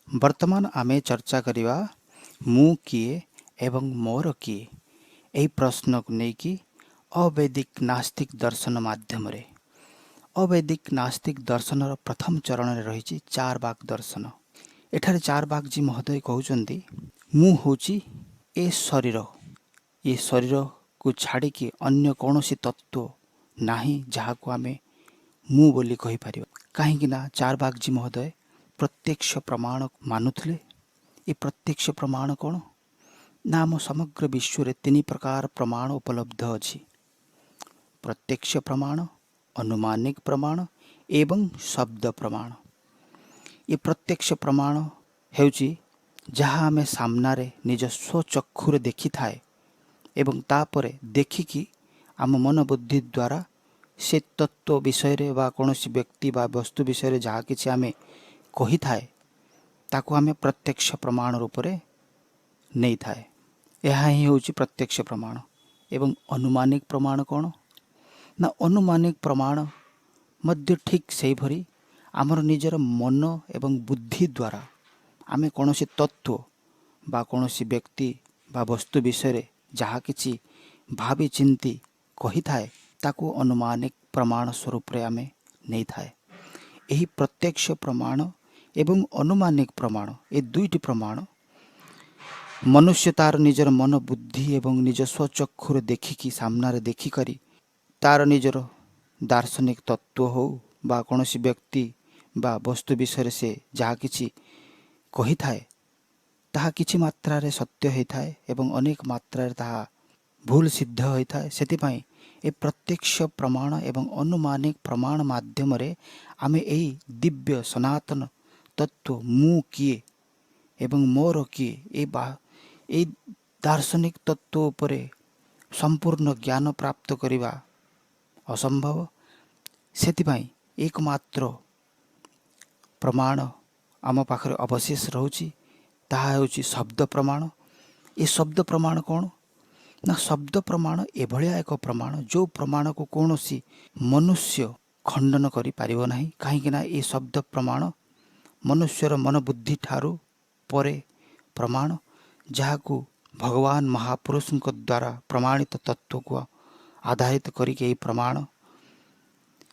ବର୍ତ୍ତମାନ ଆମେ ଚର୍ଚ୍ଚା କରିବା ମୁଁ କିଏ ଏବଂ ମୋର କିଏ ଏହି ପ୍ରଶ୍ନକୁ ନେଇକି ଅବୈଦିକ ନାସ୍ତିକ ଦର୍ଶନ ମାଧ୍ୟମରେ। ଅବୈଦିକ ନାସ୍ତିକ ଦର୍ଶନର ପ୍ରଥମ ଚରଣରେ ରହିଛି ଚାରବାକ ଦର୍ଶନ। ଏଠାରେ ଚାରବାକଜୀ ମହୋଦୟ କହୁଛନ୍ତି ମୁଁ ହେଉଛି ଏ ଶରୀରକୁ ଛାଡ଼ିକି ଅନ୍ୟ କୌଣସି ତତ୍ତ୍ୱ ନାହିଁ ଯାହାକୁ ଆମେ ମୁଁ ବୋଲି କହିପାରିବା। କାହିଁକିନା ଚାରବାକଜୀ ମହୋଦୟ ପ୍ରତ୍ୟକ୍ଷ ପ୍ରମାଣ ମାନୁଥିଲେ। ଏ ପ୍ରତ୍ୟକ୍ଷ ପ୍ରମାଣ କ'ଣ? ନା ଆମ ସମଗ୍ର ବିଶ୍ୱରେ ତିନି ପ୍ରକାର ପ୍ରମାଣ ଉପଲବ୍ଧ ଅଛି: ପ୍ରତ୍ୟକ୍ଷ ପ୍ରମାଣ, ଅନୁମାନିକ ପ୍ରମାଣ ଏବଂ ଶବ୍ଦ ପ୍ରମାଣ। ଏ ପ୍ରତ୍ୟକ୍ଷ ପ୍ରମାଣ ହେଉଛି ଯାହା ଆମେ ସାମ୍ନାରେ ନିଜ ସ୍ୱଚକ୍ଷୁରେ ଦେଖିଥାଏ ଏବଂ ତାପରେ ଦେଖିକି ଆମ ମନ ବୁଦ୍ଧି ଦ୍ୱାରା ସେ ତତ୍ତ୍ୱ ବିଷୟରେ ବା କୌଣସି ବ୍ୟକ୍ତି ବା ବସ୍ତୁ ବିଷୟରେ ଯାହା କିଛି ଆମେ କହିଥାଏ ତାକୁ ଆମେ ପ୍ରତ୍ୟକ୍ଷ ପ୍ରମାଣ ରୂପରେ ନେଇଥାଏ। ଏହା ହିଁ ହେଉଛି ପ୍ରତ୍ୟକ୍ଷ ପ୍ରମାଣ। ଏବଂ ଅନୁମାନିକ ପ୍ରମାଣ କ'ଣ? ନା ଅନୁମାନିକ ପ୍ରମାଣ ମଧ୍ୟ ଠିକ୍ ସେହିପରି ଆମର ନିଜର ମନ ଏବଂ ବୁଦ୍ଧି ଦ୍ୱାରା ଆମେ କୌଣସି ତତ୍ତ୍ୱ ବା କୌଣସି ବ୍ୟକ୍ତି ବା ବସ୍ତୁ ବିଷୟରେ ଯାହା କିଛି ଭାବି ଚିନ୍ତି କହିଥାଏ ତାକୁ ଅନୁମାନିକ ପ୍ରମାଣ ସ୍ୱରୂପରେ ଆମେ ନେଇଥାଏ। ଏହି ପ୍ରତ୍ୟକ୍ଷ ପ୍ରମାଣ ଏବଂ ଅନୁମାନିକ ପ୍ରମାଣ ଏ ଦୁଇଟି ପ୍ରମାଣ ମନୁଷ୍ୟ ତାର ନିଜର ମନ ବୁଦ୍ଧି ଏବଂ ନିଜ ସ୍ୱଚକ୍ଷୁରେ ଦେଖିକି ସାମ୍ନାରେ ଦେଖିକରି ତାର ନିଜର ଦାର୍ଶନିକ ତତ୍ତ୍ୱ ହେଉ ବା କୌଣସି ବ୍ୟକ୍ତି ବା ବସ୍ତୁ ବିଷୟରେ ସେ ଯାହା କିଛି କହିଥାଏ ତାହା କିଛି ମାତ୍ରାରେ ସତ୍ୟ ହୋଇଥାଏ ଏବଂ ଅନେକ ମାତ୍ରାରେ ତାହା ଭୁଲ ସିଦ୍ଧ ହୋଇଥାଏ। ସେଥିପାଇଁ ଏ ପ୍ରତ୍ୟକ୍ଷ ପ୍ରମାଣ ଏବଂ ଅନୁମାନିକ ପ୍ରମାଣ ମାଧ୍ୟମରେ ଆମେ ଏହି ଦିବ୍ୟ ସନାତନ ତତ୍ତ୍ୱ ମୁଁ କିଏ ଏବଂ ମୋର କିଏ ଏହି ଦାର୍ଶନିକ ତତ୍ତ୍ୱ ଉପରେ ସମ୍ପୂର୍ଣ୍ଣ ଜ୍ଞାନ ପ୍ରାପ୍ତ କରିବା ଅସମ୍ଭବ। ସେଥିପାଇଁ ଏକମାତ୍ର ପ୍ରମାଣ ଆମ ପାଖରେ ଅବଶେଷ ରହୁଛି, ତାହା ହେଉଛି ଶବ୍ଦ ପ୍ରମାଣ। ଏ ଶବ୍ଦ ପ୍ରମାଣ କ'ଣ? ନା ଶବ୍ଦ ପ୍ରମାଣ ଏଭଳିଆ ଏକ ପ୍ରମାଣ ଯେଉଁ ପ୍ରମାଣକୁ କୌଣସି ମନୁଷ୍ୟ ଖଣ୍ଡନ କରିପାରିବ ନାହିଁ। କାହିଁକିନା ଏ ଶବ୍ଦ ପ୍ରମାଣ ମନୁଷ୍ୟର ମନୋବୁଦ୍ଧି ଠାରୁ ପରେ ପ୍ରମାଣ, ଯାହାକୁ ଭଗବାନ ମହାପୁରୁଷଙ୍କ ଦ୍ୱାରା ପ୍ରମାଣିତ ତତ୍ତ୍ୱକୁ ଆଧାରିତ କରିକି ଏହି ପ୍ରମାଣ।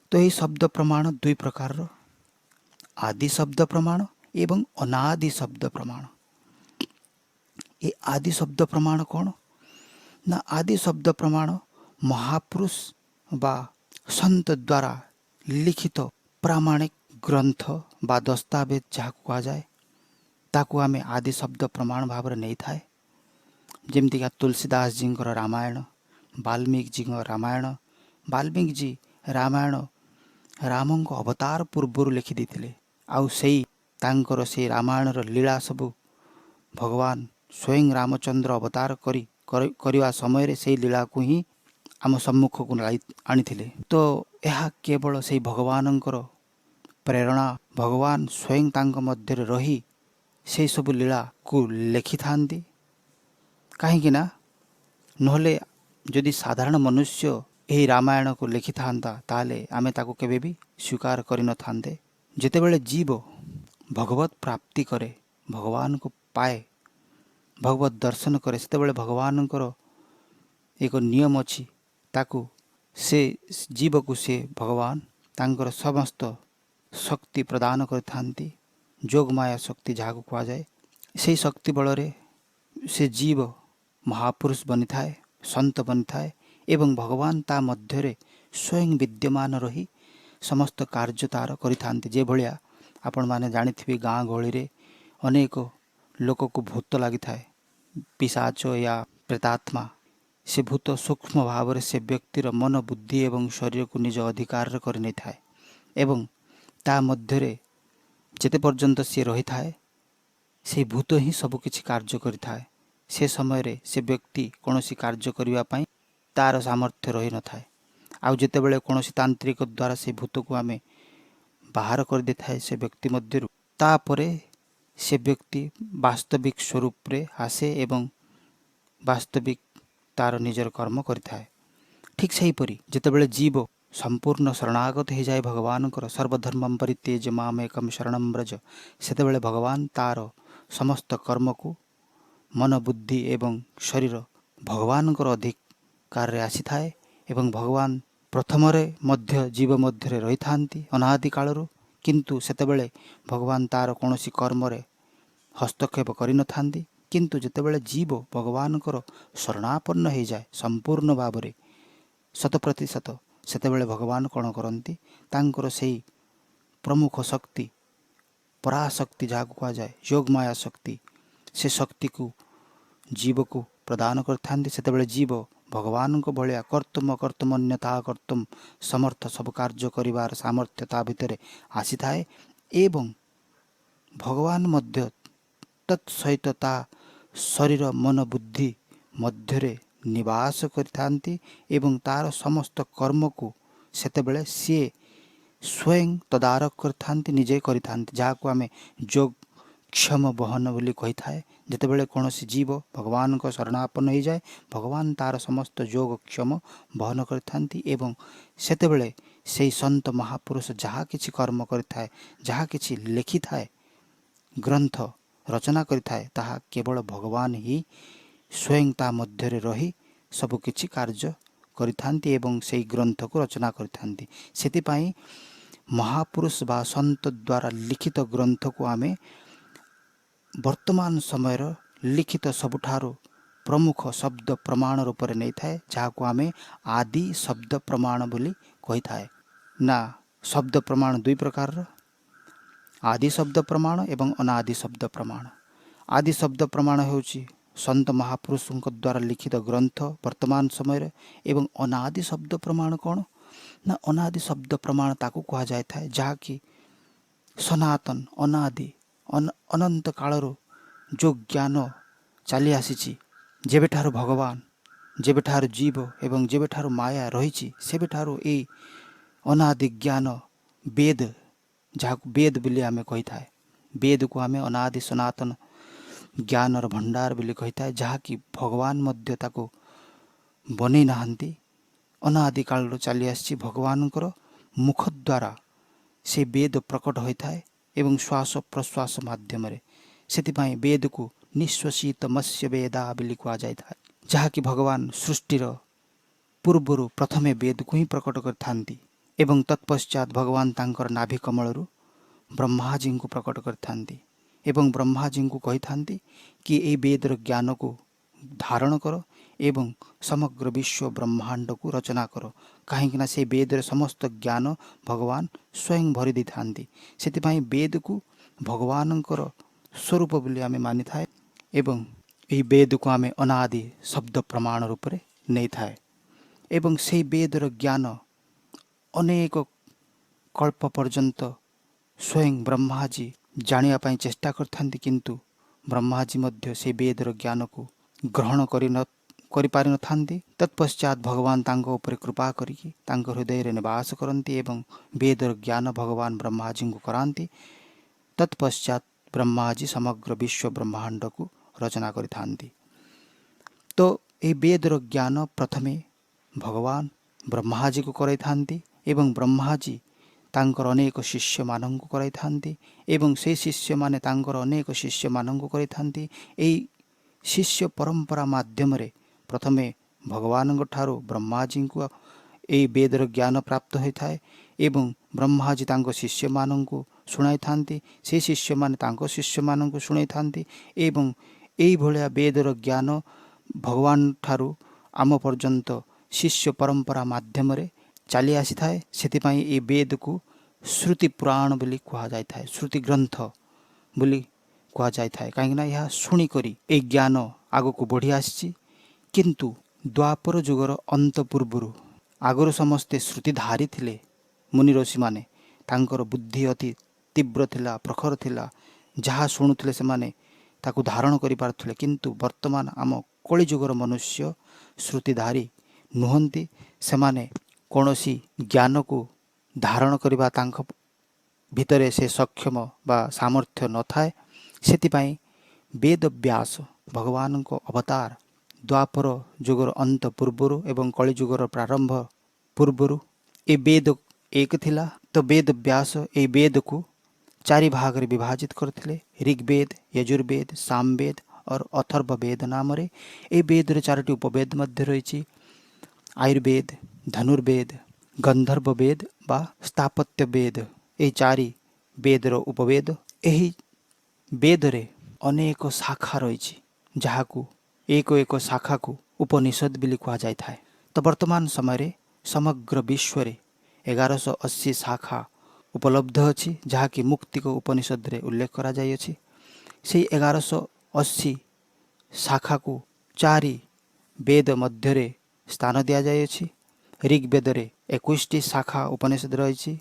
ତ ଏହି ଶବ୍ଦ ପ୍ରମାଣ ଦୁଇ ପ୍ରକାରର: ଆଦି ଶବ୍ଦ ପ୍ରମାଣ ଏବଂ ଅନାଦି ଶବ୍ଦ ପ୍ରମାଣ। ଏ ଆଦି ଶବ୍ଦ ପ୍ରମାଣ କ'ଣ? ନା ଆଦି ଶବ୍ଦ ପ୍ରମାଣ ମହାପୁରୁଷ ବା ସନ୍ତ ଦ୍ୱାରା ଲିଖିତ ପ୍ରାମାଣିକ ଗ୍ରନ୍ଥ ବା ଦସ୍ତାବେଜ ଯାହାକୁ କୁହାଯାଏ ତାକୁ ଆମେ ଆଦି ଶବ୍ଦ ପ୍ରମାଣ ଭାବରେ ନେଇଥାଏ। ଯେମିତିକା ତୁଳସୀଦାସଜୀଙ୍କର ରାମାୟଣ, ବାଲ୍ମୀକିଜୀଙ୍କ ରାମାୟଣ। ବାଲ୍ମୀକିଜୀ ରାମାୟଣ ରାମଙ୍କ ଅବତାର ପୂର୍ବରୁ ଲେଖିଦେଇଥିଲେ। ଆଉ ତାଙ୍କର ସେଇ ରାମାୟଣର ଲୀଳା ସବୁ ଭଗବାନ ସ୍ୱୟଂ ରାମଚନ୍ଦ୍ର ଅବତାର କରିବା ସମୟରେ ସେଇ ଲୀଳାକୁ ହିଁ ଆମ ସମ୍ମୁଖକୁ ଆଣିଥିଲେ। ତ ଏହା କେବଳ ସେଇ ଭଗବାନଙ୍କର ପ୍ରେରଣା। ଭଗବାନ ସ୍ୱୟଂ ତାଙ୍କ ମଧ୍ୟରେ ରହି ସେହିସବୁ ଲୀଳାକୁ ଲେଖିଥାନ୍ତି। କାହିଁକିନା ନହେଲେ ଯଦି ସାଧାରଣ ମନୁଷ୍ୟ ଏହି ରାମାୟଣକୁ ଲେଖିଥାନ୍ତା ତାହେଲେ ଆମେ ତାକୁ କେବେ ବି ସ୍ୱୀକାର କରିନଥାନ୍ତେ। ଯେତେବେଳେ ଜୀବ ଭଗବତ ପ୍ରାପ୍ତି କରେ, ଭଗବାନଙ୍କୁ ପାଏ, ଭଗବତ ଦର୍ଶନ କରେ, ସେତେବେଳେ ଭଗବାନଙ୍କର ଏକ ନିୟମ ଅଛି। ସେ ଜୀବକୁ ସେ ଭଗବାନ ତାଙ୍କର ସମସ୍ତ ଶକ୍ତି ପ୍ରଦାନ କରିଥାନ୍ତି, ଯୋଗମାୟା ଶକ୍ତି ଯାହାକୁ କୁହାଯାଏ। ସେହି ଶକ୍ତି ବଳରେ ସେ ଜୀବ ମହାପୁରୁଷ ବନିଥାଏ, ସନ୍ତ ବନିଥାଏ ଏବଂ ଭଗବାନ ତା ମଧ୍ୟରେ ସ୍ୱୟଂ ବିଦ୍ୟମାନ ରହି ସମସ୍ତ କାର୍ଯ୍ୟ ତାର କରିଥାନ୍ତି। ଯେଭଳିଆ ଆପଣମାନେ ଜାଣିଥିବେ, ଗାଁ ଗହଳିରେ ଅନେକ ଲୋକକୁ ଭୂତ ଲାଗିଥାଏ, ପିଶାଚ ୟା ପ୍ରେତାତ୍ମା। ସେ ଭୂତ ସୂକ୍ଷ୍ମ ଭାବରେ ସେ ବ୍ୟକ୍ତିର ମନ ବୁଦ୍ଧି ଏବଂ ଶରୀରକୁ ନିଜ ଅଧିକାରରେ କରିନେଇଥାଏ ଏବଂ ତା ମଧ୍ୟରେ ଯେତେ ପର୍ଯ୍ୟନ୍ତ ସିଏ ରହିଥାଏ ସେହି ଭୂତ ହିଁ ସବୁକିଛି କାର୍ଯ୍ୟ କରିଥାଏ। ସେ ସମୟରେ ସେ ବ୍ୟକ୍ତି କୌଣସି କାର୍ଯ୍ୟ କରିବା ପାଇଁ ତା'ର ସାମର୍ଥ୍ୟ ରହିନଥାଏ। ଆଉ ଯେତେବେଳେ କୌଣସି ତାନ୍ତ୍ରିକ ଦ୍ୱାରା ସେ ଭୂତକୁ ଆମେ ବାହାର କରିଦେଇଥାଏ ସେ ବ୍ୟକ୍ତି ମଧ୍ୟରୁ, ତାପରେ ସେ ବ୍ୟକ୍ତି ବାସ୍ତବିକ ସ୍ୱରୂପରେ ଆସେ ଏବଂ ବାସ୍ତବିକ ତା'ର ନିଜର କର୍ମ କରିଥାଏ। ଠିକ୍ ସେହିପରି ଯେତେବେଳେ ଜୀବ ସମ୍ପୂର୍ଣ୍ଣ ଶରଣାଗତ ହୋଇଯାଏ ଭଗବାନଙ୍କର ସର୍ବଧର୍ମଂ ପରିତ୍ୟଜ୍ୟ ମାମେକଂ ଶରଣଂ ବ୍ରଜ, ସେତେବେଳେ ଭଗବାନ ତାର ସମସ୍ତ କର୍ମକୁ ମନ ବୁଦ୍ଧି ଏବଂ ଶରୀର ଭଗବାନଙ୍କର ଅଧିକାରରେ ଆସିଥାଏ ଏବଂ ଭଗବାନ ପ୍ରଥମରେ ମଧ୍ୟ ଜୀବ ମଧ୍ୟରେ ରହିଥାନ୍ତି ଅନାଦି କାଳରୁ। କିନ୍ତୁ ସେତେବେଳେ ଭଗବାନ ତାର କୌଣସି କର୍ମରେ ହସ୍ତକ୍ଷେପ କରିନଥାନ୍ତି। କିନ୍ତୁ ଯେତେବେଳେ ଜୀବ ଭଗବାନଙ୍କର ଶରଣାପନ୍ନ ହୋଇଯାଏ ସମ୍ପୂର୍ଣ୍ଣ ଭାବରେ 100%, ସେତେବେଳେ ଭଗବାନ କ'ଣ କରନ୍ତି, ତାଙ୍କର ସେହି ପ୍ରମୁଖ ଶକ୍ତି ପରାଶକ୍ତି ଯାହାକୁ କୁହାଯାଏ ଯୋଗମାୟା ଶକ୍ତି, ସେ ଶକ୍ତିକୁ ଜୀବକୁ ପ୍ରଦାନ କରିଥାନ୍ତି। ସେତେବେଳେ ଜୀବ ଭଗବାନଙ୍କ ଭଳିଆ କର୍ତ୍ତୁମ ଅନ୍ୟଥା କର୍ତ୍ତୁମ ସମର୍ଥ, ସବୁ କାର୍ଯ୍ୟ କରିବାର ସାମର୍ଥ୍ୟ ତା ଭିତରେ ଆସିଥାଏ ଏବଂ ଭଗବାନ ମଧ୍ୟ ତତ୍ ସହିତ ତା ଶରୀର ମନ ବୁଦ୍ଧି ମଧ୍ୟରେ ନିବାସ କରିଥାନ୍ତି ଏବଂ ତାର ସମସ୍ତ କର୍ମକୁ ସେତେବେଳେ ସିଏ ସ୍ୱୟଂ ତଦାରଖ କରିଥାନ୍ତି, ନିଜେ କରିଥାନ୍ତି, ଯାହାକୁ ଆମେ ଯୋଗକ୍ଷମ ବହନ ବୋଲି କହିଥାଏ। ଯେତେବେଳେ କୌଣସି ଜୀବ ଭଗବାନଙ୍କ ଶରଣାପନ୍ନ ହୋଇଯାଏ ଭଗବାନ ତାର ସମସ୍ତ ଯୋଗକ୍ଷମ ବହନ କରିଥାନ୍ତି ଏବଂ ସେତେବେଳେ ସେହି ସନ୍ତ ମହାପୁରୁଷ ଯାହା କିଛି କର୍ମ କରିଥାଏ, ଯାହା କିଛି ଲେଖିଥାଏ, ଗ୍ରନ୍ଥ ରଚନା କରିଥାଏ, ତାହା କେବଳ ଭଗବାନ ହିଁ ସ୍ୱୟଂ ତା ମଧ୍ୟରେ ରହି ସବୁ କିଛି କାର୍ଯ୍ୟ କରିଥାନ୍ତି ଏବଂ ସେହି ଗ୍ରନ୍ଥକୁ ରଚନା କରିଥାନ୍ତି। ସେଥିପାଇଁ ମହାପୁରୁଷ ବା ସନ୍ତ ଦ୍ୱାରା ଲିଖିତ ଗ୍ରନ୍ଥକୁ ଆମେ ବର୍ତ୍ତମାନ ସମୟର ଲିଖିତ ସବୁଠାରୁ ପ୍ରମୁଖ ଶବ୍ଦ ପ୍ରମାଣ ରୂପରେ ନେଇଥାଏ, ଯାହାକୁ ଆମେ ଆଦି ଶବ୍ଦ ପ୍ରମାଣ ବୋଲି କହିଥାଏ। ନା, ଶବ୍ଦ ପ୍ରମାଣ ଦୁଇ ପ୍ରକାରର, ଆଦି ଶବ୍ଦ ପ୍ରମାଣ ଏବଂ ଅନାଦି ଶବ୍ଦ ପ୍ରମାଣ। ଆଦି ଶବ୍ଦ ପ୍ରମାଣ ହେଉଛି ସନ୍ତ ମହାପୁରୁଷଙ୍କ ଦ୍ୱାରା ଲିଖିତ ଗ୍ରନ୍ଥ ବର୍ତ୍ତମାନ ସମୟରେ ଏବଂ ଅନାଦି ଶବ୍ଦ ପ୍ରମାଣ କ'ଣ ନା, ଅନାଦି ଶବ୍ଦ ପ୍ରମାଣ ତାକୁ କୁହାଯାଇଥାଏ ଯାହାକି ସନାତନ ଅନାଦି ଅନନ୍ତ କାଳରୁ ଯେଉଁ ଜ୍ଞାନ ଚାଲି ଆସିଛି, ଯେବେଠାରୁ ଭଗବାନ, ଯେବେଠାରୁ ଜୀବ ଏବଂ ଯେବେଠାରୁ ମାୟା ରହିଛି ସେବେଠାରୁ ଏଇ ଅନାଦି ଜ୍ଞାନ ବେଦ, ଯାହାକୁ ବେଦ ବୋଲି ଆମେ କହିଥାଏ, ବେଦକୁ ଆମେ ଅନାଦି ସନାତନ ଜ୍ଞାନର ଭଣ୍ଡାର ବୋଲି କହିଥାଏ, ଯାହାକି ଭଗବାନ ମଧ୍ୟ ତାକୁ ବନେଇ ନାହାନ୍ତି, ଅନାଦି କାଳରୁ ଚାଲି ଆସିଛି। ଭଗବାନଙ୍କର ମୁଖ ଦ୍ୱାରା ସେ ବେଦ ପ୍ରକଟ ହୋଇଥାଏ ଏବଂ ଶ୍ୱାସ ପ୍ରଶ୍ୱାସ ମାଧ୍ୟମରେ। ସେଥିପାଇଁ ବେଦକୁ ନିଃଶ୍ୱାସିତ ମତ୍ସ୍ୟ ବେଦା ବୋଲି କୁହାଯାଇଥାଏ, ଯାହାକି ଭଗବାନ ସୃଷ୍ଟିର ପୂର୍ବରୁ ପ୍ରଥମେ ବେଦକୁ ହିଁ ପ୍ରକଟ କରିଥାନ୍ତି ଏବଂ ତତ୍ପଶ୍ଚାତ ଭଗବାନ ତାଙ୍କର ନାଭି କମଳରୁ ବ୍ରହ୍ମାଜୀଙ୍କୁ ପ୍ରକଟ କରିଥାନ୍ତି ଏବଂ ବ୍ରହ୍ମାଜୀଙ୍କୁ କହିଥାନ୍ତି କି ଏହି ବେଦର ଜ୍ଞାନକୁ ଧାରଣ କର ଏବଂ ସମଗ୍ର ବିଶ୍ୱ ବ୍ରହ୍ମାଣ୍ଡକୁ ରଚନା କର, କାହିଁକିନା ସେ ବେଦରେ ସମସ୍ତ ଜ୍ଞାନ ଭଗବାନ ସ୍ୱୟଂ ଭରି ଦେଇଥାନ୍ତି। ସେଥିପାଇଁ ବେଦକୁ ଭଗବାନଙ୍କର ସ୍ୱରୂପ ବୋଲି ଆମେ ମାନିଥାଏ ଏବଂ ଏହି ବେଦକୁ ଆମେ ଅନାଦି ଶବ୍ଦ ପ୍ରମାଣ ରୂପରେ ନେଇଥାଏ ଏବଂ ସେହି ବେଦର ଜ୍ଞାନ ଅନେକ କଳ୍ପ ପର୍ଯ୍ୟନ୍ତ ସ୍ୱୟଂ ବ୍ରହ୍ମାଜୀ ଜାଣିବା ପାଇଁ ଚେଷ୍ଟା କରିଥାନ୍ତି, କିନ୍ତୁ ବ୍ରହ୍ମାଜୀ ମଧ୍ୟ ସେ ବେଦର ଜ୍ଞାନକୁ ଗ୍ରହଣ କରିପାରିନଥାନ୍ତି। ତତ୍ପଶ୍ଚାତ ଭଗବାନ ତାଙ୍କ ଉପରେ କୃପା କରିକି ତାଙ୍କ ହୃଦୟରେ ନିବାସ କରନ୍ତି ଏବଂ ବେଦର ଜ୍ଞାନ ଭଗବାନ ବ୍ରହ୍ମାଜୀଙ୍କୁ କରାନ୍ତି। ତତ୍ପଶ୍ଚାତ ବ୍ରହ୍ମାଜୀ ସମଗ୍ର ବିଶ୍ୱ ବ୍ରହ୍ମାଣ୍ଡକୁ ରଚନା କରିଥାନ୍ତି। ତ ଏହି ବେଦର ଜ୍ଞାନ ପ୍ରଥମେ ଭଗବାନ ବ୍ରହ୍ମାଜୀକୁ କରାଇଥାନ୍ତି ଏବଂ ବ୍ରହ୍ମାଜୀ ତାଙ୍କର ଅନେକ ଶିଷ୍ୟମାନଙ୍କୁ କରାଇଥାନ୍ତି ଏବଂ ସେହି ଶିଷ୍ୟମାନେ ତାଙ୍କର ଅନେକ ଶିଷ୍ୟମାନଙ୍କୁ କରିଥାନ୍ତି। ଏହି ଶିଷ୍ୟ ପରମ୍ପରା ମାଧ୍ୟମରେ ପ୍ରଥମେ ଭଗବାନଙ୍କ ଠାରୁ ବ୍ରହ୍ମାଜୀଙ୍କୁ ଏହି ବେଦର ଜ୍ଞାନ ପ୍ରାପ୍ତ ହୋଇଥାଏ ଏବଂ ବ୍ରହ୍ମାଜୀ ତାଙ୍କ ଶିଷ୍ୟମାନଙ୍କୁ ଶୁଣାଇଥାନ୍ତି, ସେହି ଶିଷ୍ୟମାନେ ତାଙ୍କ ଶିଷ୍ୟମାନଙ୍କୁ ଶୁଣାଇଥାନ୍ତି ଏବଂ ଏଇଭଳିଆ ବେଦର ଜ୍ଞାନ ଭଗବାନ ଠାରୁ ଆମ ପର୍ଯ୍ୟନ୍ତ ଶିଷ୍ୟ ପରମ୍ପରା ମାଧ୍ୟମରେ ଚାଲି ଆସିଥାଏ। ସେଥିପାଇଁ ଏ ବେଦକୁ ଶ୍ରୁତି ପୁରାଣ ବୋଲି କୁହାଯାଇଥାଏ, ଶ୍ରୁତି ଗ୍ରନ୍ଥ ବୋଲି କୁହାଯାଇଥାଏ, କାହିଁକିନା ଏହା ଶୁଣିକରି ଏ ଜ୍ଞାନ ଆଗକୁ ବଢ଼ି ଆସିଛି। କିନ୍ତୁ ଦ୍ୱାପର ଯୁଗର ଅନ୍ତ ପୂର୍ବରୁ ଆଗରୁ ସମସ୍ତେ ଶ୍ରୁତିଧାରୀ ଥିଲେ, ମୁନି ଋଷିମାନେ, ତାଙ୍କର ବୁଦ୍ଧି ଅତି ତୀବ୍ର ଥିଲା, ପ୍ରଖର ଥିଲା, ଯାହା ଶୁଣୁଥିଲେ ସେମାନେ ତାକୁ ଧାରଣ କରିପାରୁଥିଲେ। କିନ୍ତୁ ବର୍ତ୍ତମାନ ଆମ କଳିଯୁଗର ମନୁଷ୍ୟ ଶ୍ରୁତିଧାରୀ ନୁହନ୍ତି, ସେମାନେ କୌଣସି ଜ୍ଞାନକୁ ଧାରଣ କରିବା ତାଙ୍କ ଭିତରେ ସେ ସକ୍ଷମ ବା ସାମର୍ଥ୍ୟ ନଥାଏ। ସେଥିପାଇଁ ବେଦବ୍ୟାସ ଭଗବାନଙ୍କ ଅବତାର ଦ୍ୱାପର ଯୁଗର ଅନ୍ତ ପୂର୍ବରୁ ଏବଂ କଳିଯୁଗର ପ୍ରାରମ୍ଭ ପୂର୍ବରୁ ए वेद एक थिला तो वेद व्यास ए वेद को चारि भाग रे विभाजित करथिले ऋग्वेद यजुर्वेद सामवेद और अथर्ववेद नाम रे ए वेद रे चारोटी उपवेद मध्य रही आयुर्वेद धनुर्वेद गंधर्ववेद बा स्थापत्य वेद ए चारि वेद रो उपवेद एही वेद रे अनेक शाखा रही जहाकू एक एक शाखा को उपनिषद बिली कहा जाय थाए। तो वर्तमान समय रे समग्र विश्व रे 1180 शाखा उपलब्ध अछि जहाँकि मुक्ति को उपनिषद रे उल्लेख करा जाय अछि। से 1180 शाखा को चारि वेद मध्य रे स्थान दिया जाय अछि। ऋग्वेद रे 21टी शाखा उपनिषद रही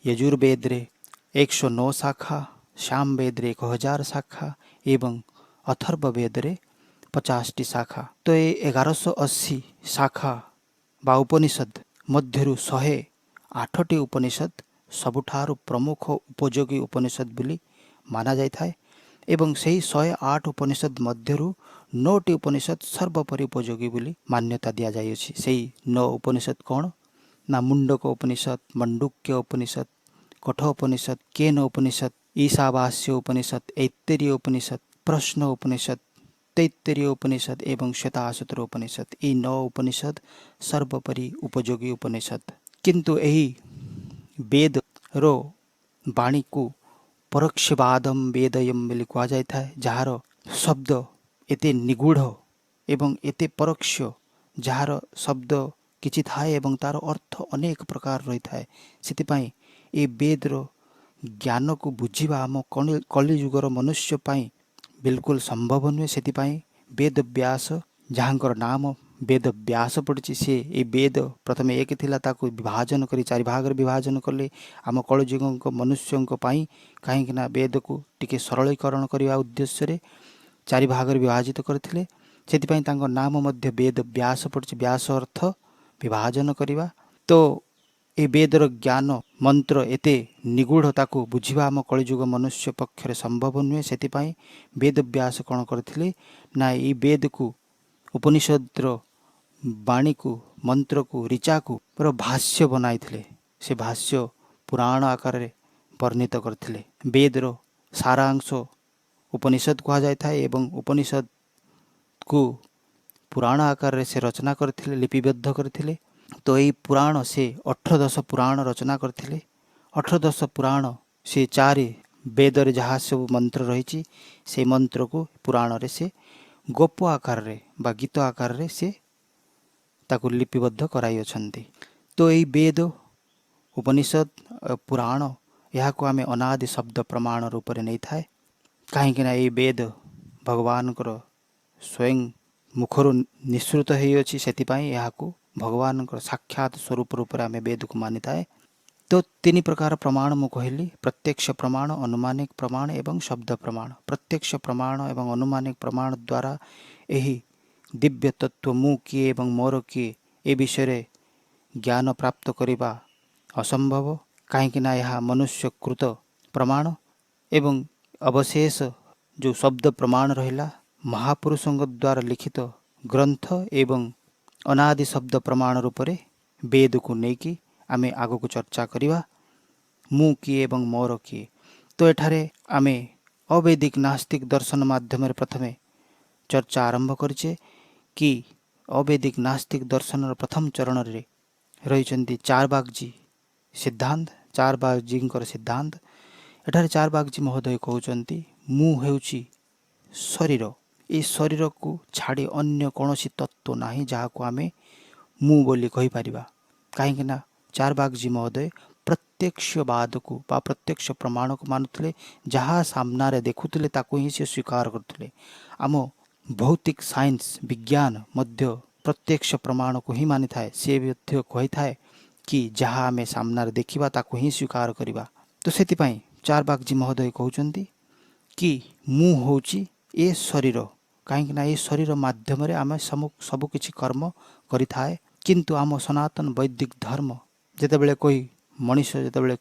यजुर्वेद रे 109 शाखा सामवेद रे 1000 शाखा एवं अथर्ववेद रे 50टी शाखा। तो ये 1180 शाखा बा उपनिषद मध्यरु 108टी उपनिषद सबुठारु प्रमुख उपयोगी उपनिषद बोली माना जाय थाए एवं सही 108 उपनिषद मध्यरु 9टी उपनिषद सर्वोपरि उपयोगी बोली मान्यता दिया जायछि। सही 9 उपनिषद कौन ना मुंडक उपनिषद मंडूक्य उपनिषद कठोपनिषद केन उपनिषद ईशावास्य उपनिषद ऐत्तरीय उपनिषद प्रश्न उपनिषद तैत्तरीय उपनिषद एवं श्वेताश्वतर उपनिषद ये 9 उपनिषद सर्वोपरि उपयोगी उपनिषद। किंतु यही वेद रो वाणी को परोक्षवादम वेदयम बोली कहा जाय था जार शब्द एते निगूढ़ एवं एते परोक्ष जार शब्द किछि थाए एवं तार अर्थ अनेक प्रकार रही थाए। सेतिपाई ए वेद रो ज्ञान को बुझिबा आम कलिजुगर मनुष्य पाई बिल्कुल संभव नुहे। सेतिपाई वेद व्यास जहाँकर नाम वेद व्यास पड़ी सी ए वेद प्रथम एक थिला ताकू विभाजन करी चारि भाग रे विभाजन कले आम कलिजुग मनुष्यों पाई कहीं वेद को टिके सरलीकरण करने उद्देश्य रे चारि भाग रे विभाजित करथिले। सेतिपाई तांको नाम मध्य वेद व्यास पड़ी व्यास अर्थ विभाजन करिवा। तो ए वेदर ज्ञान मंत्र एते निगूढ़ ताकू बुझिबा आम कलिजुग मनुष्य पक्षरे संभव नुहे। सेतिपाई वेद व्यास कौन करथिले ना ए वेद को उपनिषद वाणी को मंत्र को ऋचा को पूरा भाष्य बनाई से भाष्य पुराण आकार रे वर्णित करथिले। वेद रो सारांश उपनिषद कहा जाय था एवं उपनिषद को पुराण आकार रे से रचना करथिले लिपिबद्ध करथिले। तो यही पुराण से 18 पुराण रचना करथिले। 18 पुराण से चारि वेद रे जहाँ सब मंत्र रही से मंत्र को पुराण रे से गोप आकार रे बा गीत आकार रे से ताकू लिपिबद्ध कराई अछंती। तो यही वेद उपनिषद पुराण यहाँ को आमे अनादि शब्द प्रमाण रूप में नहीं थाए कहीं ये वेद भगवान को स्वयं मुखर निःसृत होती से भगवान साक्षात स्वरूप रूप में आमे वेद को मानी थाए। तो 3 प्रकार प्रमाण मु कहली प्रत्यक्ष प्रमाण अनुमानिक प्रमाण एवं शब्द प्रमाण। प्रत्यक्ष प्रमाण एवं अनुमानिक प्रमाण द्वारा यही दिव्य तत्व मु किए एवं मोर किए ए विषय ज्ञान प्राप्त करने असंभव कहीं यह मनुष्य कृत प्रमाण एवं अवशेष जो शब्द प्रमाण रहिला महापुरुषों द्वारा लिखित ग्रंथ एवं अनादि शब्द प्रमाण रूप में वेद को लेकिन आमे आगो को चर्चा करिवा मु किए एवं मोर किए। तो एठारे आमे अवैदिक नास्तिक दर्शन माध्यम प्रथमे चर्चा आरंभ करिचे कि अवैदिक नास्तिक दर्शन प्रथम चरण रे रही चारबागजी सिद्धांत। चारबागजी सिद्धांत एठारे चारबागजी महोदय कहउचंती मु हेउची शरीर ए शरीर को छाड़ी अन्य कौनसी तत्व नाही जहाँ को आमे मु बोली कहि परिबा। कहीं चारबागजी महोदय प्रत्यक्षवाद को बा प्रत्यक्ष प्रमाण को मानुले जहाँ सामना देखुले ताको ही से स्वीकार करते। आम भौतिक साइंस विज्ञान मध्य प्रत्यक्ष प्रमाण को ही मानी थाए सी कही थाए कि जहाँ आमे सामना देखिबा ताको ही स्वीकार करिबा। तो सेतिपाई चारबागजी महोदय कहउचंती कि मु होची ए शरीर कहीं ये शरीर माध्यम आमे सबु किछि कर्म करि थाए। किंतु आम सनातन वैदिक धर्म जेतेबेले कोई मनुष्य जेतेबेले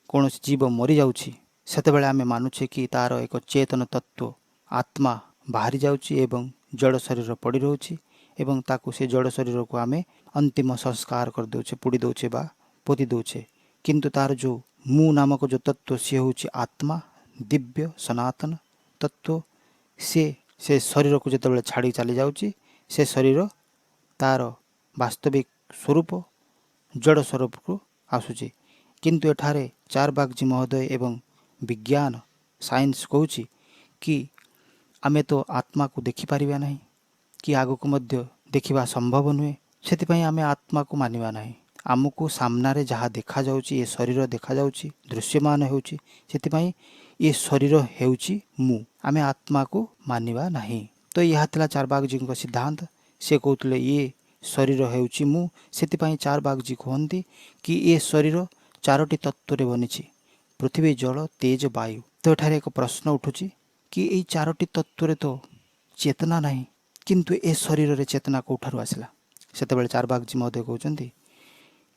कौन जीव मरी जाउछि सेतेबेले आमे मानुछे कि तार एक चेतन तत्व आत्मा बाहरी जाउछि एवं जड़ शरीर पड़ी रहउछि एवं ताकू से जड़ शरीर को आमे अंतिम संस्कार कर दउछे पुड़ी दउछे बा ପୋତି ଦେଉଛେ, କିନ୍ତୁ ତାର ଯେଉଁ ମୁଁ ନାମକ ଯେଉଁ ତତ୍ତ୍ୱ ସିଏ ହେଉଛି ଆତ୍ମା, ଦିବ୍ୟ ସନାତନ ତତ୍ତ୍ୱ। ସେ ଶରୀରକୁ ଯେତେବେଳେ ଛାଡ଼ି ଚାଲିଯାଉଛି, ସେ ଶରୀର ତାର ବାସ୍ତବିକ ସ୍ୱରୂପ ଜଡ଼ ସ୍ୱରୂପକୁ ଆସୁଛି। କିନ୍ତୁ ଏଠାରେ ଚାରବାଗଜୀ ମହୋଦୟ ଏବଂ ବିଜ୍ଞାନ ସାଇନ୍ସ କହୁଛି କି ଆମେ ତ ଆତ୍ମାକୁ ଦେଖିପାରିବା ନାହିଁ, କି ଆଗକୁ ମଧ୍ୟ ଦେଖିବା ସମ୍ଭବ ନୁହେଁ। ସେଥିପାଇଁ ଆମେ ଆତ୍ମାକୁ ମାନିବା ନାହିଁ। ଆମକୁ ସାମ୍ନାରେ ଯାହା ଦେଖାଯାଉଛି, ଏ ଶରୀର ଦେଖାଯାଉଛି, ଦୃଶ୍ୟମାନ ହେଉଛି, ସେଥିପାଇଁ ଏ ଶରୀର ହେଉଛି ମୁଁ, ଆମେ ଆତ୍ମାକୁ ମାନିବା ନାହିଁ। ତ ଏହା ଥିଲା ଚାରବାଗଜୀଙ୍କ ସିଦ୍ଧାନ୍ତ। ସେ କହୁଥିଲେ ଇଏ ଶରୀର ହେଉଛି ମୁଁ। ସେଥିପାଇଁ ଚାରବାଗଜୀ କୁହନ୍ତି କି ଏ ଶରୀର ଚାରୋଟି ତତ୍ତ୍ୱରେ ବନିଛି, ପୃଥିବୀ, ଜଳ, ତେଜ, ବାୟୁ। ତ ଏଠାରେ ଏକ ପ୍ରଶ୍ନ ଉଠୁଛି କି ଏଇ ଚାରୋଟି ତତ୍ତ୍ୱରେ ତ ଚେତନା ନାହିଁ, କିନ୍ତୁ ଏ ଶରୀରରେ ଚେତନା କେଉଁଠାରୁ ଆସିଲା? ସେତେବେଳେ ଚାରବାଗଜୀ ମହୋଦୟ କହୁଛନ୍ତି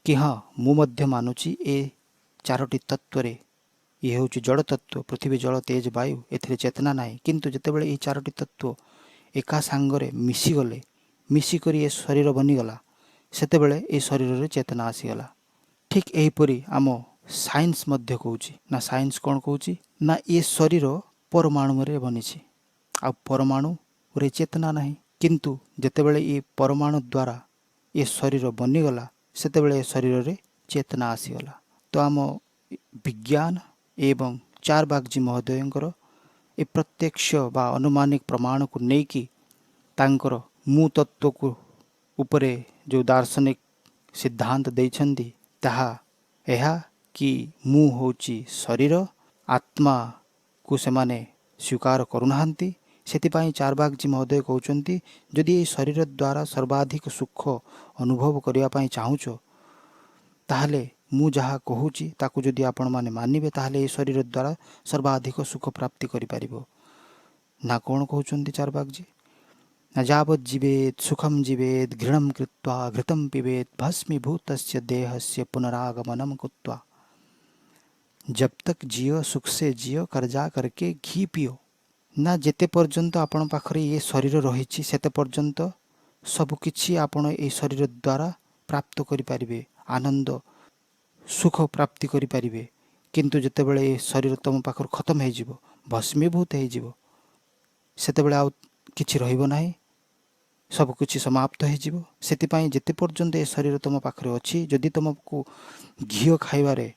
କି ହଁ, ମୁଁ ମଧ୍ୟ ମାନୁଛି ଏ ଚାରୋଟି ତତ୍ତ୍ୱରେ ଇଏ ହେଉଛି ଜଡ଼ ତତ୍ତ୍ୱ, ପୃଥିବୀ, ଜଳ, ତେଜ, ବାୟୁ, ଏଥିରେ ଚେତନା ନାହିଁ। କିନ୍ତୁ ଯେତେବେଳେ ଏହି ଚାରୋଟି ତତ୍ତ୍ୱ ଏକା ସାଙ୍ଗରେ ମିଶିଗଲେ, ମିଶିକରି ଏ ଶରୀର ବନିଗଲା, ସେତେବେଳେ ଏ ଶରୀରରେ ଚେତନା ଆସିଗଲା। ଠିକ୍ ଏହିପରି ଆମ ସାଇନ୍ସ ମଧ୍ୟ କହୁଛି। ନା ସାଇନ୍ସ କ'ଣ କହୁଛି? ନା ଏ ଶରୀର ପରମାଣୁରେ ବନିଛି, ଆଉ ପରମାଣୁରେ ଚେତନା ନାହିଁ। କିନ୍ତୁ ଯେତେବେଳେ ଏ ପରମାଣୁ ଦ୍ୱାରା ଏ ଶରୀର ବନିଗଲା, ସେତେବେଳେ ଏ ଶରୀରରେ ଚେତନା ଆସିଗଲା। ତ ଆମ ବିଜ୍ଞାନ ଏବଂ ଚାରବାଗଜୀ ମହୋଦୟଙ୍କର ଏ ପ୍ରତ୍ୟକ୍ଷ ବା ଅନୁମାନିକ ପ୍ରମାଣକୁ ନେଇକି ତାଙ୍କର ମୁଁ ତତ୍ତ୍ୱକୁ ଉପରେ ଯେଉଁ ଦାର୍ଶନିକ ସିଦ୍ଧାନ୍ତ ଦେଇଛନ୍ତି, ତାହା ଏହା କି ମୁଁ ହେଉଛି ଶରୀର, ଆତ୍ମାକୁ ସେମାନେ ସ୍ୱୀକାର କରୁନାହାନ୍ତି। ସେଥିପାଇଁ ଚାରବାଗଜୀ ମହୋଦୟ କହୁଛନ୍ତି ଯଦି ଏହି ଶରୀର ଦ୍ୱାରା ସର୍ବାଧିକ ସୁଖ ଅନୁଭବ କରିବା ପାଇଁ ଚାହୁଁଛ, ତାହେଲେ ମୁଁ ଯାହା କହୁଛି ତାକୁ ଯଦି ଆପଣମାନେ ମାନିବେ, ତାହେଲେ ଏହି ଶରୀର ଦ୍ୱାରା ସର୍ବାଧିକ ସୁଖ ପ୍ରାପ୍ତି କରିପାରିବ। ନା କ'ଣ କହୁଛନ୍ତି ଚାରବାଗଜୀ? ନା ଯାବତ୍ ଜୀବେତ୍ ସୁଖം ଜୀବେତ୍ ଘୃणं कृत्वा घृतं पिबेत भस्मीभूतस्य देहस्य पुनरागमनम कृत्वा। जब तक जियो सुख से जियो कर्जा करके घी पियो। ନା ଯେତେ ପର୍ଯ୍ୟନ୍ତ ଆପଣ ପାଖରେ ଏ ଶରୀର ରହିଛି, ସେତେ ପର୍ଯ୍ୟନ୍ତ ସବୁକିଛି ଆପଣ ଏହି ଶରୀର ଦ୍ୱାରା ପ୍ରାପ୍ତ କରିପାରିବେ, ଆନନ୍ଦ ସୁଖ ପ୍ରାପ୍ତି କରିପାରିବେ। କିନ୍ତୁ ଯେତେବେଳେ ଏ ଶରୀର ତୁମ ପାଖରୁ ଖତମ ହେଇଯିବ, ଭସ୍ମୀଭୂତ ହେଇଯିବ, ସେତେବେଳେ ଆଉ କିଛି ରହିବ ନାହିଁ, ସବୁକିଛି ସମାପ୍ତ ହେଇଯିବ। ସେଥିପାଇଁ ଯେତେ ପର୍ଯ୍ୟନ୍ତ ଏ ଶରୀର ତୁମ ପାଖରେ ଅଛି, ଯଦି ତୁମକୁ ଘିଅ ଖାଇବାରେ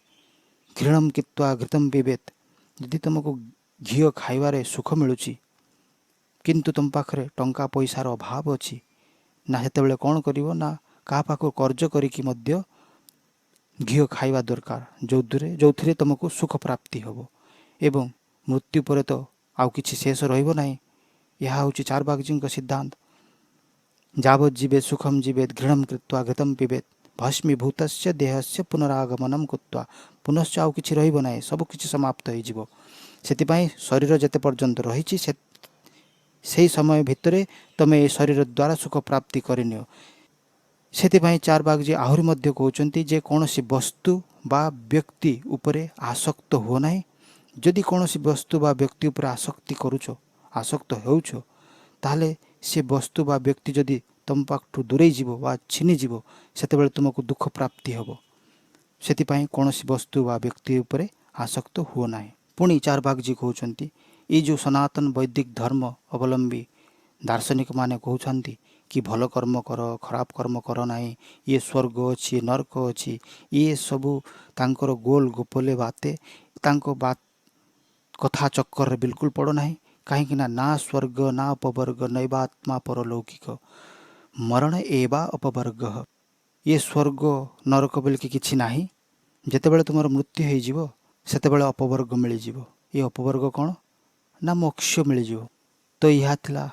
ଘୃणं कृत्वा घृतं पिबेत, ଯଦି ତୁମକୁ ଘିଅ ଖାଇବାରେ ସୁଖ ମିଳୁଛି, କିନ୍ତୁ ତୁମ ପାଖରେ ଟଙ୍କା ପଇସାର ଅଭାବ ଅଛି, ନା ସେତେବେଳେ କ'ଣ କରିବ? ନା କାହା ପାଖକୁ କର୍ଜ କରିକି ମଧ୍ୟ ଘିଅ ଖାଇବା ଦରକାର, ଯେଉଁଥିରେ ତୁମକୁ ସୁଖ ପ୍ରାପ୍ତି ହେବ। ଏବଂ ମୃତ୍ୟୁ ପରେ ତ ଆଉ କିଛି ଶେଷ ରହିବ ନାହିଁ। ଏହା ହେଉଛି ଚାରବାଗଜୀଙ୍କ ସିଦ୍ଧାନ୍ତ। ଯାବତ୍ ଜୀବେତ୍ ସୁଖം ଜୀବେତ୍ ଘୃणं कृत्वा घृतं पिबेत ଭସ୍ମୀଭୂତस्य ଦେହस्य ପୁନରାଗମନମ୍ कृत्वा। ପୁନଶ୍ଚ ଆଉ କିଛି ରହିବ ନାହିଁ, ସବୁକିଛି ସମାପ୍ତ ହୋଇଯିବ। ସେଥିପାଇଁ ଶରୀର ଯେତେ ପର୍ଯ୍ୟନ୍ତ ରହିଛି, ସେହି ସମୟ ଭିତରେ ତୁମେ ଏ ଶରୀର ଦ୍ୱାରା ସୁଖ ପ୍ରାପ୍ତି କରିନିଅ। ସେଥିପାଇଁ ଚାରବାଗଜୀ ଆହୁରି ମଧ୍ୟ କହୁଛନ୍ତି ଯେ କୌଣସି ବସ୍ତୁ ବା ବ୍ୟକ୍ତି ଉପରେ ଆସକ୍ତ ହୁଅ ନାହିଁ। ଯଦି କୌଣସି ବସ୍ତୁ ବା ବ୍ୟକ୍ତି ଉପରେ ଆସକ୍ତ ହେଉଛ, ତାହେଲେ ସେ ବସ୍ତୁ ବା ବ୍ୟକ୍ତି ଯଦି ତୁମ ପାଖଠୁ ଦୂରେଇ ଯିବ ବା ଛିନିଯିବ, ସେତେବେଳେ ତୁମକୁ ଦୁଃଖ ପ୍ରାପ୍ତି ହେବ। ସେଥିପାଇଁ କୌଣସି ବସ୍ତୁ ବା ବ୍ୟକ୍ତି ଉପରେ ଆସକ୍ତ ହୁଅ ନାହିଁ। ପୁଣି ଚାରବାଗଜୀ କହୁଛନ୍ତି ଏଇ ଯେଉଁ ସନାତନ ବୈଦିକ ଧର୍ମ ଅବଲମ୍ବୀ ଦାର୍ଶନିକମାନେ କହୁଛନ୍ତି କି ଭଲ କର୍ମ କର, ଖରାପ କର୍ମ କର ନାହିଁ, ଇଏ ସ୍ୱର୍ଗ ଅଛି, ନର୍କ ଅଛି, ଇଏ ସବୁ ତାଙ୍କର ଗୋଲ ଗୋପଲେ ବାତେ, ତାଙ୍କ କଥା ଚକ୍କରରେ ବିଲକୁଲ ପଡ଼ ନାହିଁ। କାହିଁକି ନା ସ୍ୱର୍ଗ ନା ଅପବର୍ଗ ନୈବାତ୍ମା ପରଲୌକିକ ମରଣ ଏବା ଅପବର୍ଗ। ଇଏ ସ୍ୱର୍ଗ ନରକ ବୋଲିକି କିଛି ନାହିଁ। ଯେତେବେଳେ ତୁମର ମୃତ୍ୟୁ ହେଇଯିବ, ସେତେବେଳେ ଅପବର୍ଗ ମିଳିଯିବ। ଏ ଅପବର୍ଗ କ'ଣ? ନା ମୋକ୍ଷ ମିଳିଯିବ। ତ ଏହା ଥିଲା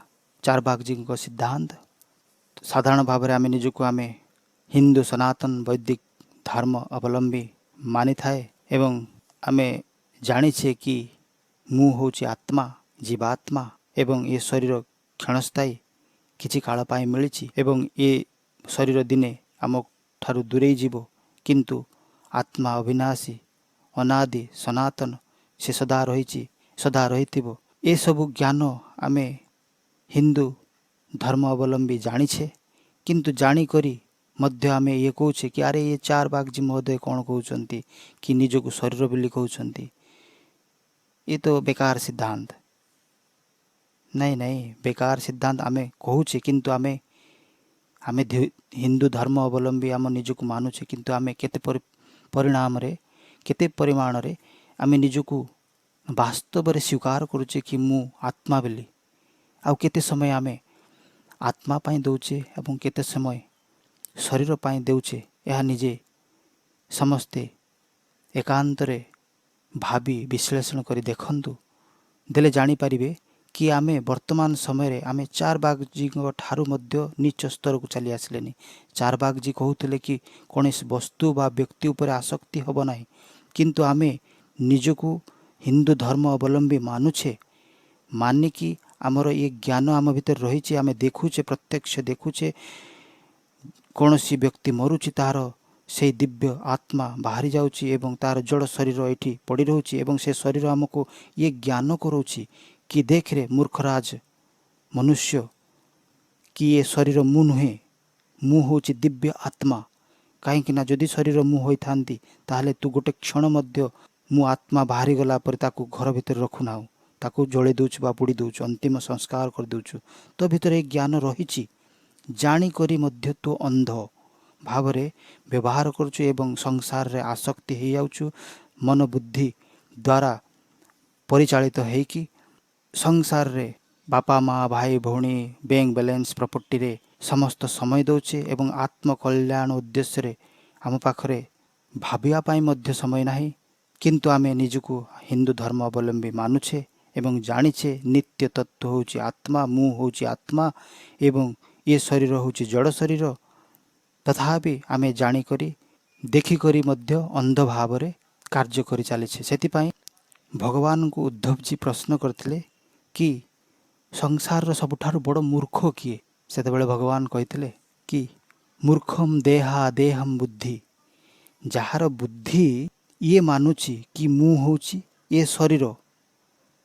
ଚାରବାଗଜୀଙ୍କ ସିଦ୍ଧାନ୍ତ। ସାଧାରଣ ଭାବରେ ନିଜକୁ ହିନ୍ଦୁ ସନାତନ ବୈଦିକ ଧର୍ମ ଅବଲମ୍ବୀ ମାନିଥାଏ ଏବଂ ଆମେ ଜାଣିଛେ କି ମୁଁ ହେଉଛି ଆତ୍ମା, ଜୀବାତ୍ମା, ଏବଂ ଏ ଶରୀର କ୍ଷଣସ୍ଥାୟୀ, କିଛି କାଳ ପାଇଁ ମିଳିଛି ଏବଂ ଏ ଶରୀର ଦିନେ ଆମ ଠାରୁ ଦୂରେଇ ଯିବ। କିନ୍ତୁ ଆତ୍ମା ଅବିନାଶୀ, ଅନାଦି, ସନାତନ, ସେ ସଦା ରହିଛି, ସଦା ରହିଥିବ। ଏସବୁ ଜ୍ଞାନ ଆମେ ହିନ୍ଦୁ ଧର୍ମ ଅବଲମ୍ବୀ ଜାଣିଛେ, କିନ୍ତୁ ଜାଣିକରି ମଧ୍ୟ ଆମେ ଇଏ କହୁଛେ କି ଆରେ ଇଏ ଚାରବାଗଜୀ ମହୋଦୟ କ'ଣ କହୁଛନ୍ତି କି ନିଜକୁ ଶରୀର ବୋଲି କହୁଛନ୍ତି, ଏ ତ ବେକାର ସିଦ୍ଧାନ୍ତ। ନାଇଁ ବେକାର ସିଦ୍ଧାନ୍ତ ଆମେ କହୁଛେ, କିନ୍ତୁ ଆମେ ଆମେ ହିନ୍ଦୁ ଧର୍ମ ଅବଲମ୍ବୀ ଆମ ନିଜକୁ ମାନୁଛେ, କିନ୍ତୁ ଆମେ କେତେ ପରିଣାମରେ କେତେ ପରିମାଣରେ ଆମେ ନିଜକୁ ବାସ୍ତବରେ ସ୍ୱୀକାର କରୁଛେ କି ମୁଁ ଆତ୍ମା ବୋଲି। ଆଉ କେତେ ସମୟ ଆମେ ଆତ୍ମା ପାଇଁ ଦେଉଛେ ଏବଂ କେତେ ସମୟ ଶରୀର ପାଇଁ ଦେଉଛେ, ଏହା ନିଜେ ସମସ୍ତେ ଏକାନ୍ତରେ ଭାବି ବିଶ୍ଳେଷଣ କରି ଦେଖନ୍ତୁ। ଦେଲେ ଜାଣିପାରିବେ କି ଆମେ ବର୍ତ୍ତମାନ ସମୟରେ ଆମେ ଚାରବାଗଜୀଙ୍କ ଠାରୁ ମଧ୍ୟ ନିଚ ସ୍ତରକୁ ଚାଲି ଆସିଲେନି। ଚାରବାଗଜୀ କହୁଥିଲେ କି କୌଣସି ବସ୍ତୁ ବା ବ୍ୟକ୍ତି ଉପରେ ଆସକ୍ତି ହେବ ନାହିଁ, କିନ୍ତୁ ଆମେ ନିଜକୁ ହିନ୍ଦୁ ଧର୍ମ ଅବଲମ୍ବୀ ମାନୁଛେ, ମାନିକି ଆମର ଏ ଜ୍ଞାନ ଆମ ଭିତରେ ରହିଛି, ଆମେ ଦେଖୁଛେ, ପ୍ରତ୍ୟକ୍ଷ ଦେଖୁଛେ କୌଣସି ବ୍ୟକ୍ତି ମରୁଛି, ତାହାର ସେହି ଦିବ୍ୟ ଆତ୍ମା ବାହାରି ଯାଉଛି ଏବଂ ତାର ଜଡ଼ ଶରୀର ଏଠି ପଡ଼ି ରହୁଛି ଏବଂ ସେ ଶରୀର ଆମକୁ ଇଏ ଜ୍ଞାନ କରାଉଛି କି ଦେଖରେ ମୂର୍ଖରାଜ ମନୁଷ୍ୟ, କି ଏ ଶରୀର ମୁଁ ନୁହେଁ, ମୁଁ ହେଉଛି ଦିବ୍ୟ ଆତ୍ମା। କାହିଁକିନା ଯଦି ଶରୀର ମୁଁ ହୋଇଥାନ୍ତି ତାହେଲେ ତୁ ଗୋଟେ କ୍ଷଣ ମଧ୍ୟ ମୁଁ ଆତ୍ମା ବାହାରିଗଲା ପରେ ତାକୁ ଘର ଭିତରେ ରଖୁନାହୁଁ, ତାକୁ ଜଳେଇ ଦେଉଛୁ ବା ପୋଡ଼ି ଦେଉଛୁ, ଅନ୍ତିମ ସଂସ୍କାର କରିଦେଉଛୁ। ତୋ ଭିତରେ ଏ ଜ୍ଞାନ ରହିଛି, ଜାଣିକରି ମଧ୍ୟ ତୁ ଅନ୍ଧ ଭାବରେ ବ୍ୟବହାର କରୁଛୁ ଏବଂ ସଂସାରରେ ଆସକ୍ତି ହୋଇଯାଉଛୁ। ମନ ବୁଦ୍ଧି ଦ୍ୱାରା ପରିଚାଳିତ ହେଇକି ସଂସାରରେ ବାପା ମା ଭାଇ ଭଉଣୀ ବ୍ୟାଙ୍କ ବାଲାନ୍ସ ପ୍ରପର୍ଟିରେ ସମସ୍ତ ସମୟ ଦେଉଛେ ଏବଂ ଆତ୍ମକଲ୍ୟାଣ ଉଦ୍ଦେଶ୍ୟରେ ଆମ ପାଖରେ ଭାବିବା ପାଇଁ ମଧ୍ୟ ସମୟ ନାହିଁ। କିନ୍ତୁ ଆମେ ନିଜକୁ ହିନ୍ଦୁ ଧର୍ମ ଅବଲମ୍ବୀ ମାନୁଛେ ଏବଂ ଜାଣିଛେ ନିତ୍ୟ ତତ୍ତ୍ୱ ହେଉଛି ଆତ୍ମା, ମୁଁ ହେଉଛି ଆତ୍ମା ଏବଂ ଏ ଶରୀର ହେଉଛି ଜଡ଼ ଶରୀର। ତଥାପି ଆମେ ଜାଣିକରି ଦେଖିକରି ମଧ୍ୟ ଅନ୍ଧ ଭାବରେ କାର୍ଯ୍ୟ କରି ଚାଲିଛେ। ସେଥିପାଇଁ ଭଗବାନଙ୍କୁ ଉଦ୍ଧବଜୀ ପ୍ରଶ୍ନ କରିଥିଲେ କି ସଂସାରର ସବୁଠାରୁ ବଡ଼ ମୂର୍ଖ କିଏ? ସେତେବେଳେ ଭଗବାନ କହିଥିଲେ କି ମୂର୍ଖମ୍ ଦେହା ଦେହମ୍ ବୁଦ୍ଧି। ଯାହାର ବୁଦ୍ଧି ଇଏ ମାନୁଛି କି ମୁଁ ହେଉଛି ଏ ଶରୀର,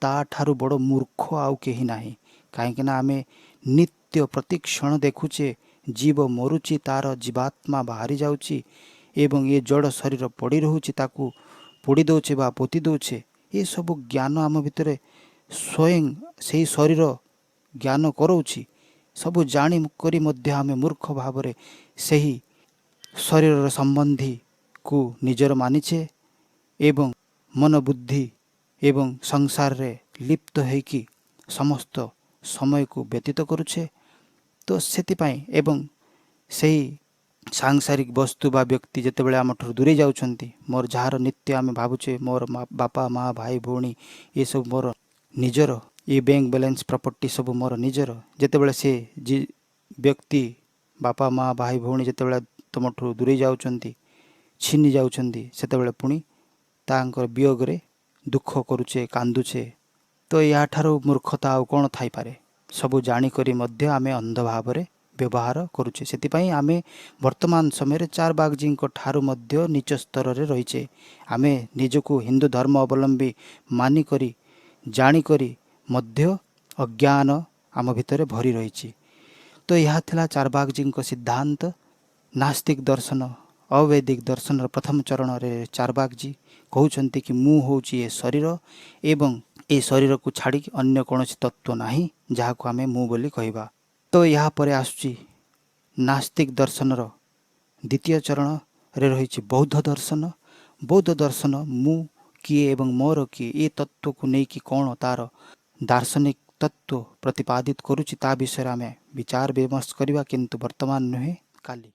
ତା ଠାରୁ ବଡ଼ ମୂର୍ଖ ଆଉ କେହି ନାହିଁ। କାହିଁକିନା ଆମେ ନିତ୍ୟ ପ୍ରତିକ୍ଷଣ ଦେଖୁଛେ ଜୀବ ମରୁଛି, ତାର ଜୀବାତ୍ମା ବାହାରି ଯାଉଛି ଏବଂ ଏ ଜଡ଼ ଶରୀର ପଡ଼ି ରହୁଛି, ତାକୁ ପୋଡ଼ି ଦେଉଛେ ବା ପୋତି ଦେଉଛେ। ଏସବୁ ଜ୍ଞାନ ଆମ ଭିତରେ ସ୍ୱୟଂ ସେହି ଶରୀର ଜ୍ଞାନ କରାଉଛି। ସବୁ ଜାଣି କରି ମଧ୍ୟ ଆମେ ମୂର୍ଖ ଭାବରେ ସେହି ଶରୀରର ସମ୍ବନ୍ଧୀକୁ ନିଜର ମାନିଛେ ଏବଂ ମନ ବୁଦ୍ଧି ଏବଂ ସଂସାରରେ ଲିପ୍ତ ହୋଇକି ସମସ୍ତ ସମୟକୁ ବ୍ୟତୀତ କରୁଛେ। ତ ସେଥିପାଇଁ ଏବଂ ସେହି ସାଂସାରିକ ବସ୍ତୁ ବା ବ୍ୟକ୍ତି ଯେତେବେଳେ ଆମଠାରୁ ଦୂରେଇ ଯାଉଛନ୍ତି, ମୋର ଯାହାର ନିତ୍ୟ ଆମେ ଭାବୁଛେ ମୋର ବାପା ମା ଭାଇ ଭଉଣୀ ଏସବୁ ମୋର ନିଜର, ଏ ବ୍ୟାଙ୍କ ବାଲାନ୍ସ ପ୍ରପର୍ଟି ସବୁ ମୋର ନିଜର, ଯେତେବେଳେ ସେ ବ୍ୟକ୍ତି ବାପା ମା ଭାଇ ଭଉଣୀ ଯେତେବେଳେ ତୁମଠୁ ଦୂରେଇ ଯାଉଛନ୍ତି, ଛିନି ଯାଉଛନ୍ତି, ସେତେବେଳେ ପୁଣି ତାଙ୍କର ବିୟୋଗରେ ଦୁଃଖ କରୁଛେ, କାନ୍ଦୁଛେ। ତ ଏହାଠାରୁ ମୂର୍ଖତା ଆଉ କ'ଣ ଥାଇପାରେ? ସବୁ ଜାଣିକରି ମଧ୍ୟ ଆମେ ଅନ୍ଧ ଭାବରେ ବ୍ୟବହାର କରୁଛେ। ସେଥିପାଇଁ ଆମେ ବର୍ତ୍ତମାନ ସମୟରେ ଚାରବାଗଜୀଙ୍କ ଠାରୁ ମଧ୍ୟ ନିଚ ସ୍ତରରେ ରହିଛେ। ଆମେ ନିଜକୁ ହିନ୍ଦୁ ଧର୍ମ ଅବଲମ୍ବୀ ମାନିକରି ଜାଣିକରି ମଧ୍ୟ ଅଜ୍ଞାନ ଆମ ଭିତରେ ଭରି ରହିଛି। ତ ଏହା ଥିଲା ଚାରବାଗଜୀଙ୍କ ସିଦ୍ଧାନ୍ତ। ନାସ୍ତିକ ଦର୍ଶନ ଅବୈଦିକ ଦର୍ଶନର ପ୍ରଥମ ଚରଣରେ ଚାରବାଗଜୀ କହୁଛନ୍ତି କି ମୁଁ ହେଉଛି ଏ ଶରୀର ଏବଂ ଏ ଶରୀରକୁ ଛାଡ଼ିକି ଅନ୍ୟ କୌଣସି ତତ୍ତ୍ୱ ନାହିଁ ଯାହାକୁ ଆମେ ମୁଁ ବୋଲି କହିବା। ତ ଏହା ପରେ ଆସୁଛି ନାସ୍ତିକ ଦର୍ଶନର ଦ୍ୱିତୀୟ ଚରଣରେ ରହିଛି ବୌଦ୍ଧ ଦର୍ଶନ। ବୌଦ୍ଧ ଦର୍ଶନ ମୁଁ କିଏ ଏବଂ ମୋର କିଏ ଏ ତତ୍ତ୍ୱକୁ ନେଇକି କ'ଣ ତାର ଦାର୍ଶନିକ ତତ୍ତ୍ୱ ପ୍ରତିପାଦିତ କରୁଛି ତା ବିଷୟରେ ଆମେ ବିଚାର ବିମର୍ଶ କରିବା, କିନ୍ତୁ ବର୍ତ୍ତମାନ ନୁହେଁ, କାଲି।